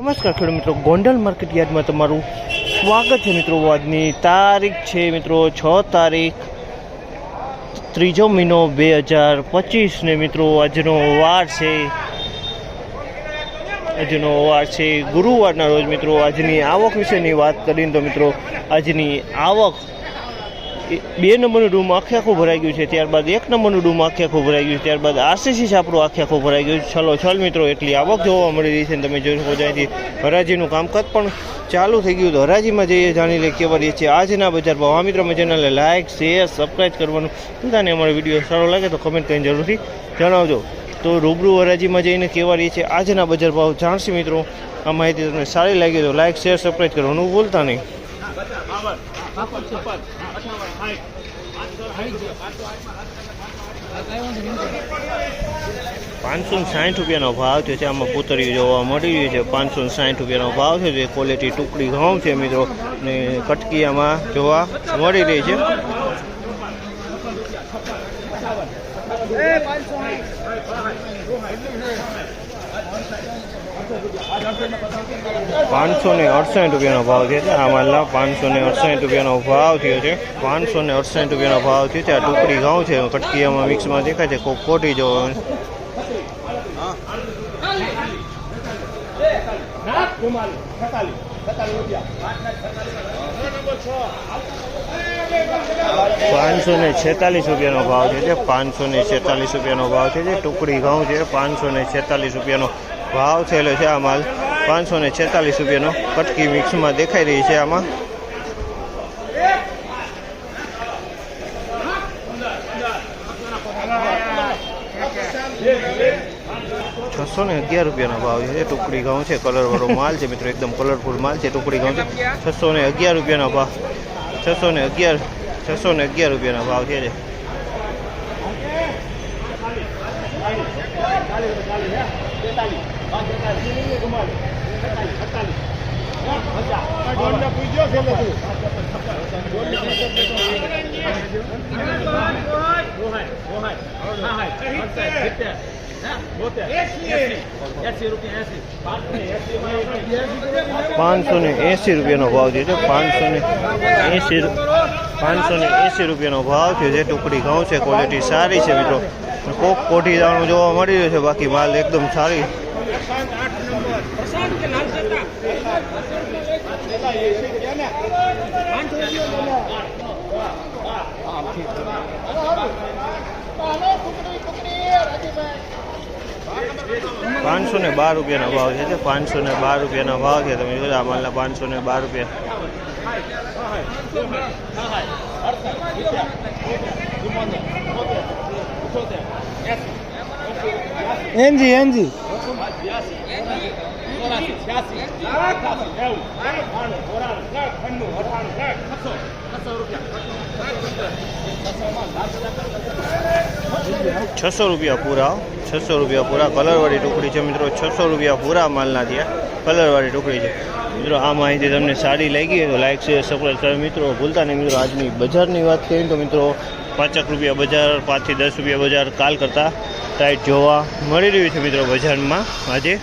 નમસ્કાર ખેડૂત મિત્રો, ગોંડલ માર્કેટ યાર્ડમાં તમારું સ્વાગત છે મિત્રો। આજની તારીખ છે મિત્રો 6 તારીખ 3 મહિનો 2025 ને મિત્રો આજનો વાર છે ગુરુવારના રોજ મિત્રો। આજની આવક વિશેની વાત કરીને તો મિત્રો આજની આવક 2 નંબરનું ડૂમ આખે આખું ભરાઈ ગયું છે, ત્યારબાદ 1 નંબરનું ડૂમ આખે આખું ભરાઈ ગયું છે, ત્યારબાદ આરસીસી છાપરું આખે આખું ભરાઈ ગયું છે। છલ મિત્રો એટલી આવક જોવા મળી રહી છે। તમે જોઈ શકો છો અહીંથી હરાજીનું કામકાજ પણ ચાલુ થઈ ગયું। તો હરાજીમાં જઈએ જાણી લે કેવા રહી છે આજના બજાર ભાવ। આ મિત્રો અમે ચેનલને લાઇક શેર સબસ્ક્રાઈબ કરવાનું ભૂલતા નહીં। અમારો વિડીયો સારો લાગે તો કમેન્ટ કરીને જરૂરથી જણાવજો। તો રૂબરૂ હરાજીમાં જઈને કેવા રહી છે આજના બજાર ભાવ જાણશી મિત્રો। આ માહિતી તમને સારી લાગી તો લાઇક શેર સબસ્ક્રાઈબ કરવાનું ભૂલતા નહીં। 560 રૂપિયાનો ભાવ થયો છે। આમાં પૂતળીઓ જોવા મળી રહ્યું છે। 560 રૂપિયાનો ભાવ છે। જે ક્વોલિટી ટુકડી ઘઉં છે મિત્રો ને કટકી આમાં જોવા મળી રહી છે। 568 રૂપિયાનો ભાવ છે। આ માલના 568 રૂપિયાનો ભાવ થયો છે। 568 રૂપિયાનો ભાવ થયો છે। આ ટુકડી ઘઉં છે, કટકીયામાં મિક્સમાં દેખાય છે, કોટી જો 546 રૂપિયાનો ભાવ છે। 546 રૂપિયાનો ભાવ છે। ટુકડી ઘઉં છે, 546 રૂપિયાનો ભાવ થયેલો છે। આ માલ 546 રૂપિયાનો કટકી મિક્સમાં દેખાઈ રહી છે। આમાં 611 રૂપિયાનો ભાવ છે। ટુકડી ઘઉં છે, કલરવાળો માલ છે મિત્રો, એકદમ કલરફુલ માલ છે। ટુકડી ઘઉં છે, 611 રૂપિયાનો ભાવ, 611 રૂપિયાનો ભાવ છે। 580 રૂપિયાનો ભાવ છે। 580 રૂપિયાનો ભાવ છે। ટુકડી ઘઉં છે, ક્વોલિટી સારી છે મિત્રો। કોક કોઠી દાણું જોવા મળી રહ્યું છે, બાકી માલ એકદમ સારી। 512 રૂપિયાનો ભાવ છે। 512 રૂપિયાનો ભાવ છે। તમે જોજો આ માલના 512 રૂપિયા। એનજી 600 રૂપિયા પૂરા, 600 રૂપિયા પૂરા કલરવાળી ટુકડી છે મિત્રો। 600 રૂપિયા પૂરા માલના થયા, કલરવાળી ટુકડી છે મિત્રો। આ માહિતી તમને સારી લાગી તો લાઈક શેર સબસ્ક્રાઈબ કરો મિત્રો, ભૂલતા નહીં મિત્રો। આજની બજારની વાત કરીએ તો મિત્રો 5 રૂપિયા બજાર, 5 થી 10 રૂપિયા બજાર કાલ કરતાં ટાઈટ જોવા મળી રહ્યું છે મિત્રો બજારમાં આજે।